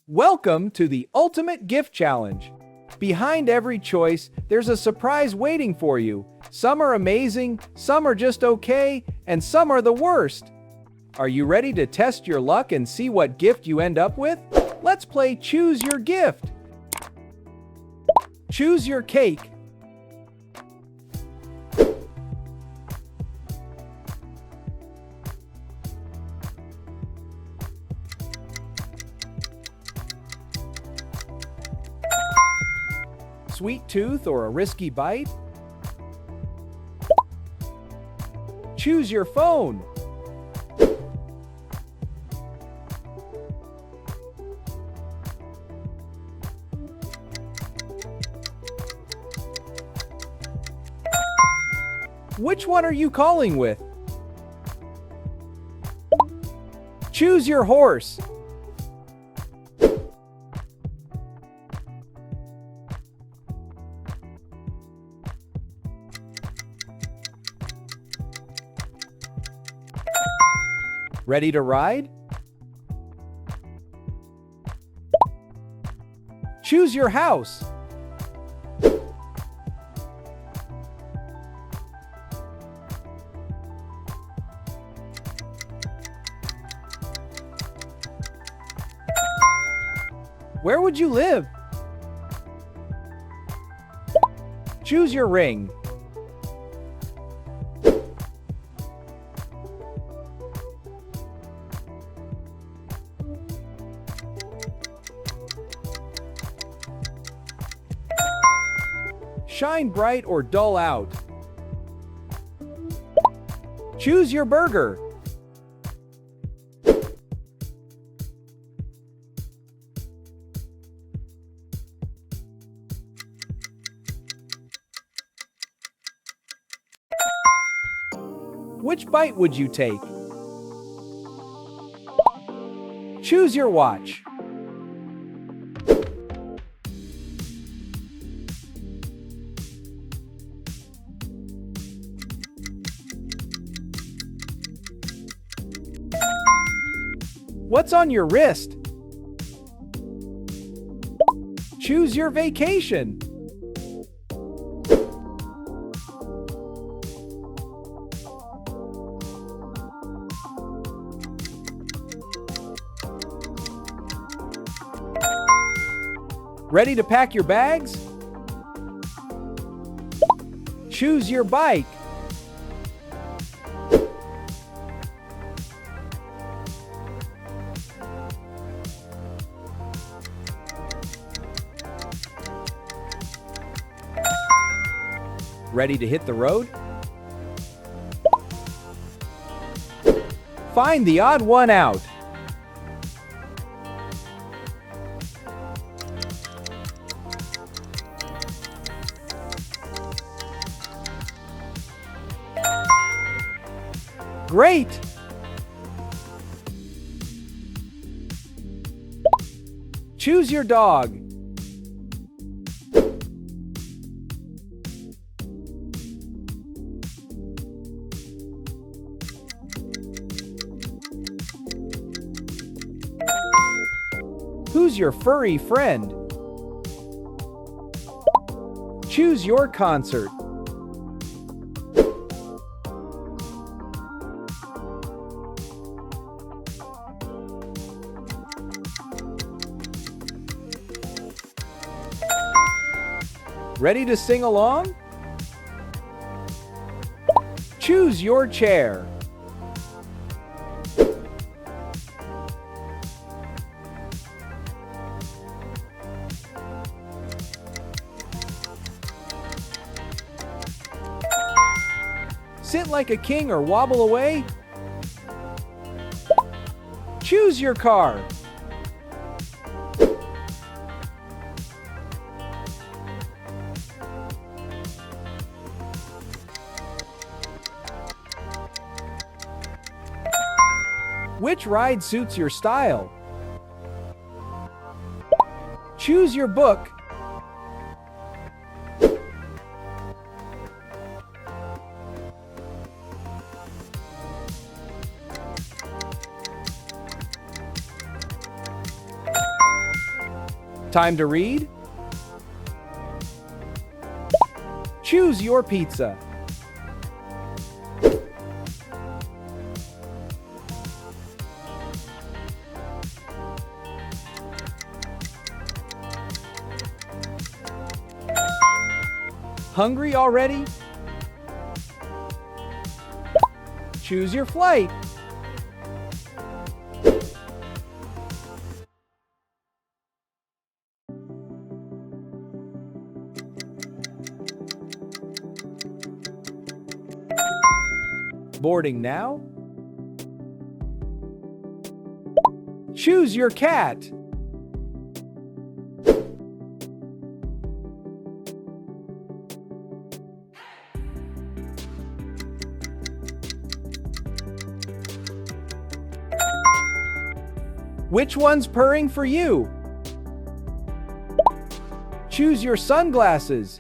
Welcome to the Ultimate Gift Challenge. Behind every choice, there's a surprise waiting for you. Some are amazing, some are just okay, and some are the worst. Are you ready to test your luck and see what gift you end up with? Let's play Choose Your Gift. Choose your cake. Sweet tooth or a risky bite? Choose your phone. Which one are you calling with? Choose your horse. Ready to ride? Choose your house. Where would you live? Choose your ring. Shine bright or dull out. Choose your burger. Which bite would you take? Choose your watch. What's on your wrist? Choose your vacation. Ready to pack your bags? Choose your bike. Ready to hit the road? Find the odd one out. Great! Choose your dog. Who's your furry friend? Choose your concert. Ready to sing along? Choose your chair. Sit like a king or wobble away? Choose your car. Which ride suits your style? Choose your book. Time to read? Choose your pizza. Hungry already? Choose your flight. Boarding now? Choose your cat. Which one's purring for you? Choose your sunglasses.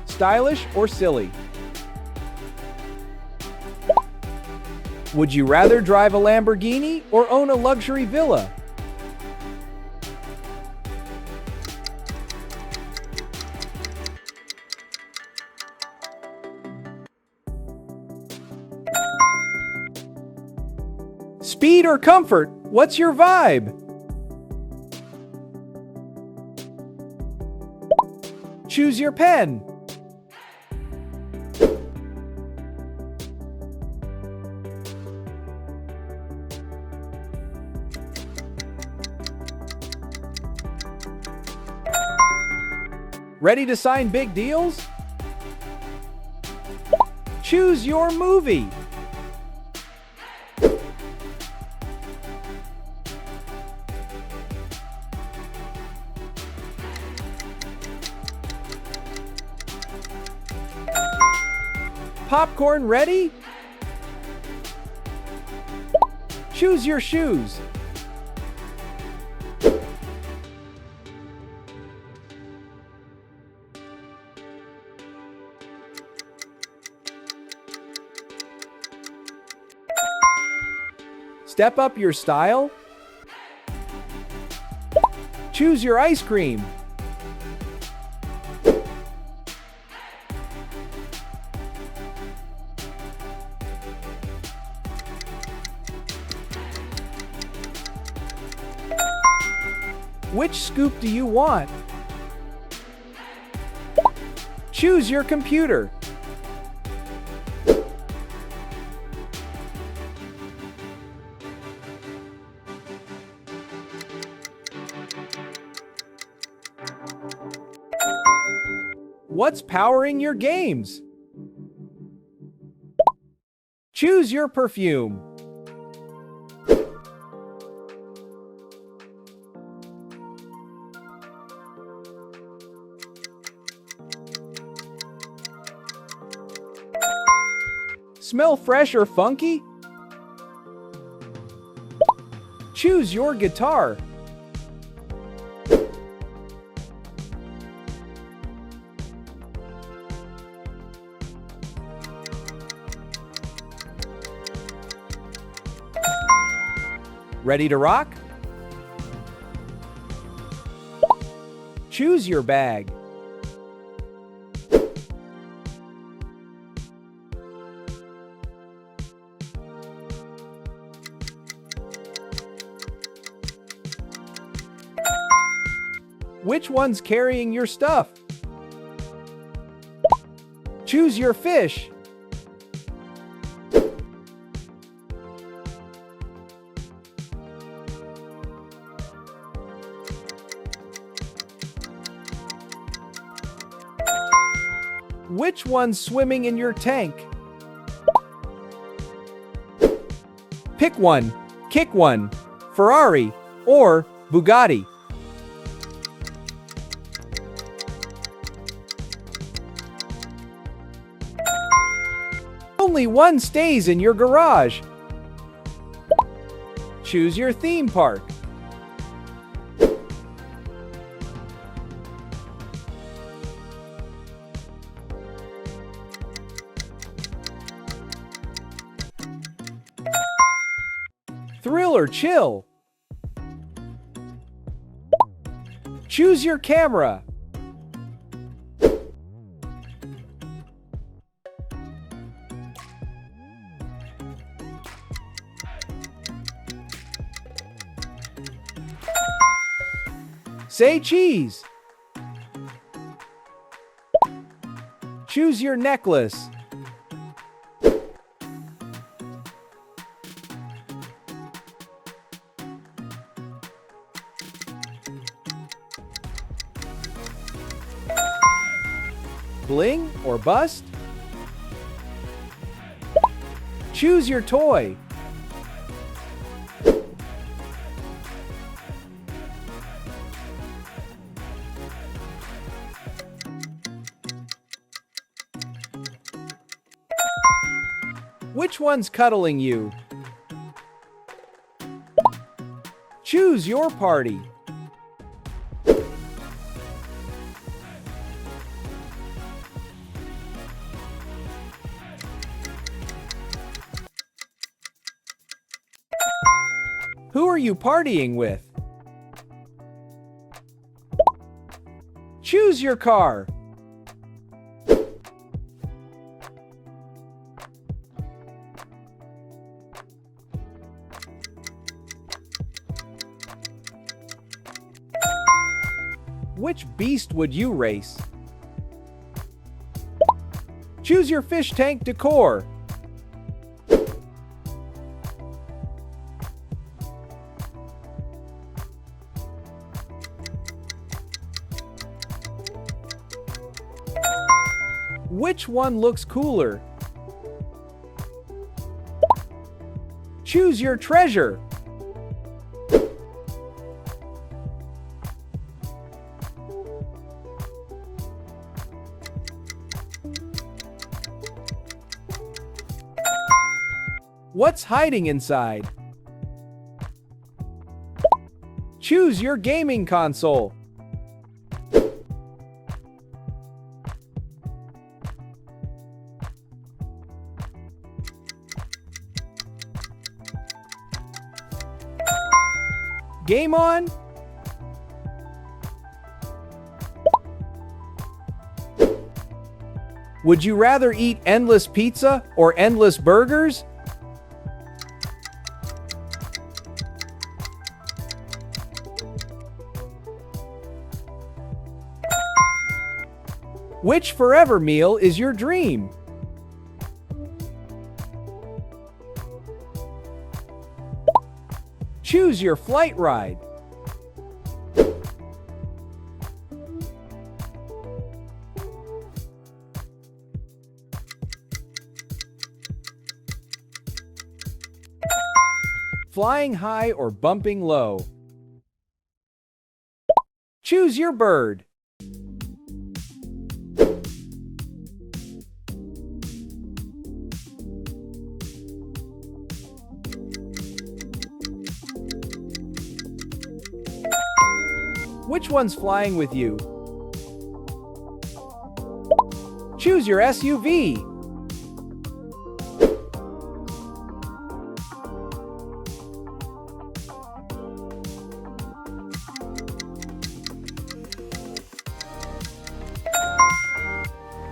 Stylish or silly? Would you rather drive a Lamborghini or own a luxury villa? Speed or comfort? What's your vibe? Choose your pen. Ready to sign big deals? Choose your movie. Popcorn ready? Choose your shoes. Step up your style. Choose your ice cream. Which scoop do you want? Choose your computer. What's powering your games? Choose your perfume. Smell fresh or funky? Choose your guitar. Ready to rock? Choose your bag. Which one's carrying your stuff? Choose your fish. Which one's swimming in your tank? Pick one, kick one, Ferrari or Bugatti. Only one stays in your garage. Choose your theme park. thrill or chill? Choose your camera. Say cheese. Choose your necklace. Bling or bust? Choose your toy. Which one's cuddling you? Choose your party. Who are you partying with? Choose your car. Which beast would you race? Choose your fish tank decor. Which one looks cooler? Choose your treasure. What's hiding inside? Choose your gaming console. Game on? Would you rather eat endless pizza or endless burgers? Which forever meal is your dream? Choose your flight ride. Flying high or bumping low? Choose your bird. Which one's flying with you? Choose your SUV.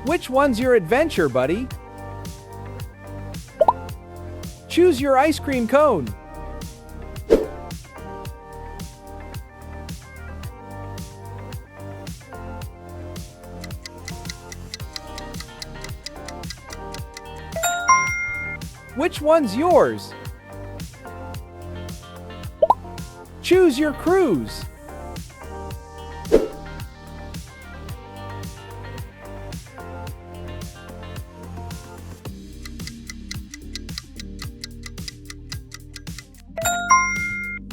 Which one's your adventure buddy? Choose your ice cream cone. Which one's yours? Choose your cruise.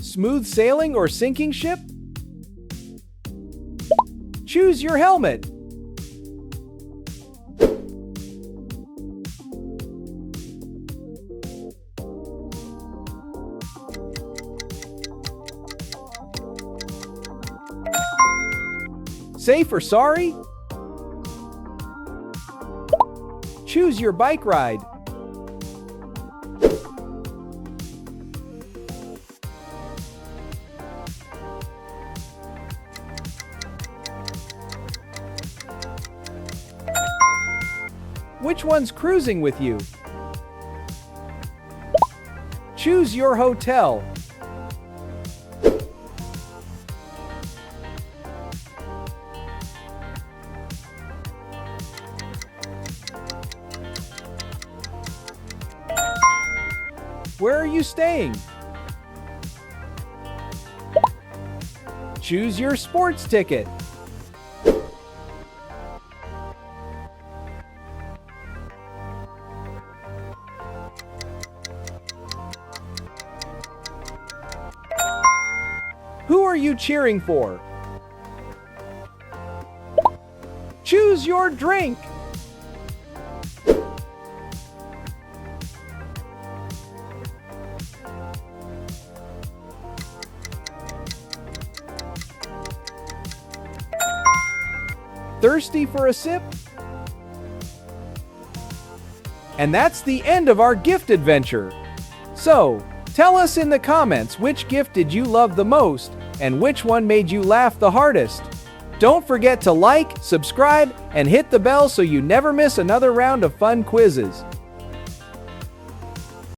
Smooth sailing or sinking ship? Choose your helmet. Safe or sorry? Choose your bike ride. Which one's cruising with you? Choose your hotel. Where are you staying? Choose your sports ticket. Who are you cheering for? Choose your drink. Thirsty for a sip? And that's the end of our gift adventure. So, tell us in the comments which gift did you love the most and which one made you laugh the hardest. Don't forget to like, subscribe, and hit the bell so you never miss another round of fun quizzes.